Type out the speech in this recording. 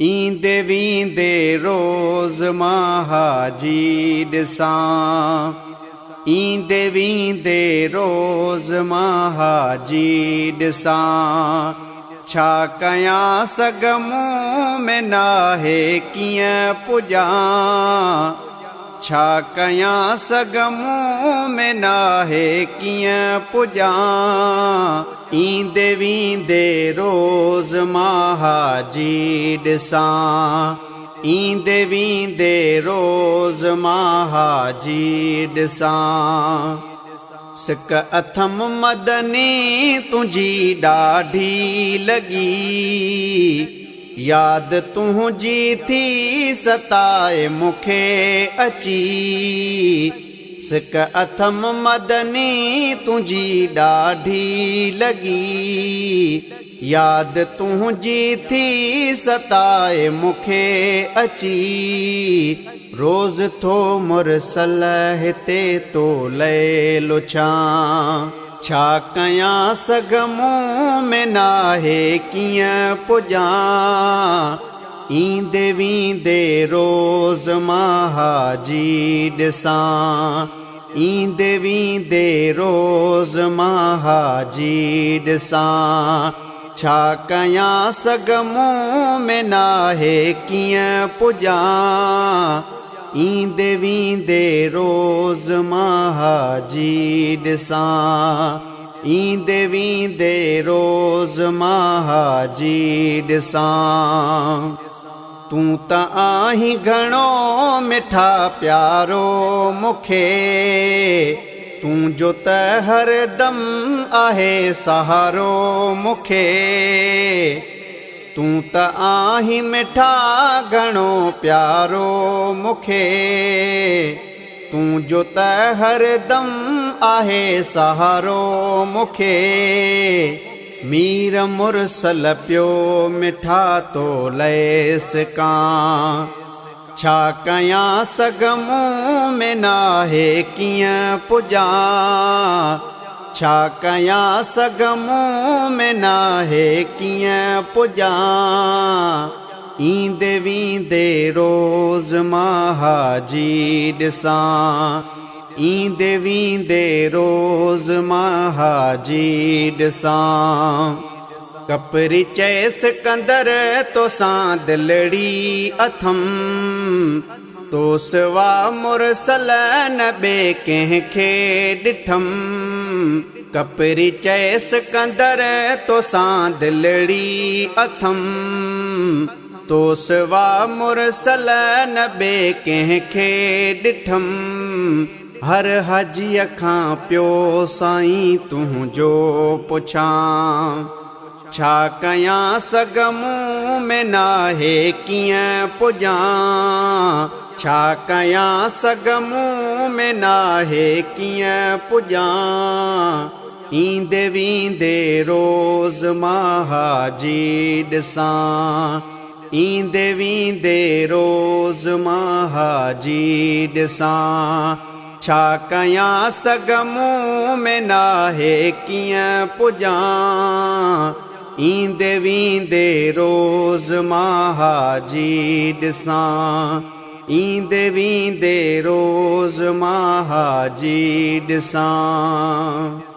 ईंदे वींदे रोज़ महाजी ॾिसां। ईंदे वींदे रोज़ महाजी ॾिसां। छा कयां सग मूं में नाहे कीअं पुॼां। छा कयां सग मूं में नाहे कीअं पुॼां। ईंदे वींदे रोज़ महाजी ॾिसां। ईंदे वींदे रोज़ महाजी ॾिसां। सिक अथम मदनी तुंहिंजी ॾाढी लॻी। याद तुंहिंजी थी सताए मूंखे अची। सिक अथम मदनी तुंहिंजी ॾाढी लॻी। याद तुंहिंजी थी सताए मूंखे अची। रोज़ थो मुरसल हिते तो लय लुछां। छा कयां सग मूं में नाहे कीअं पुॼां। ईंदे वींदे रोज़ महाजी ॾिसां। ईंदे वींदे रोज़ महाजी ॾिसां। छा कयां सग मूं में नाहे कीअं पुॼां। ईंदे वींदे रोज़ महाजी ॾिसां। ईंदे वींदे रोज़ महाजी ॾिसां। तूं त आहीं घणो मिठा प्यारो मूंखे। तुंहिंजो त हरदम आहे सहारो मूंखे। तूं त आहीं मिठा घणो प्यारो मूंखे। तुंहिंजो त हरदम आहे सहारो मूंखे। मीर मुरसल पियो मिठा तो लय सिकां। छा कयां सग मूं में नाहे कीअं पुॼां। छा कयां सग मूं में नाहे कीअं पुॼां। ईंदे वींदे रोज़ महाजी ॾिसां। ईंदे वींदे रोज़ महाजी ॾिसां। कपरी चयसि कंदर तोसां दिलड़ी अथम। तो सिवा मुरसल न ॿिए कंहिंखे ॾिठम। कपरी चयसि कंदर तोसां दिलड़ी अथम। तो सिवा मुरसल न ॿिए कंहिंखे ॾिठम। हर हाजीअ खां पियो साईं तुंहिंजो पुछां। छा कयां सग मूं में नाहे कीअं पुॼां। छा कयां सग मूं में नाहे कीअं पुॼां। ईंदे वींदे रोज़ महाजी ॾिसां। ईंदे वींदे रोज़ महाजी ॾिसां। छा कयां सग मूं में नाहे कीअं पुॼां। ईंदे वींदे रोज़ महाजी ॾिसां। ईंदे वींदे रोज़ महाजी ॾिसां।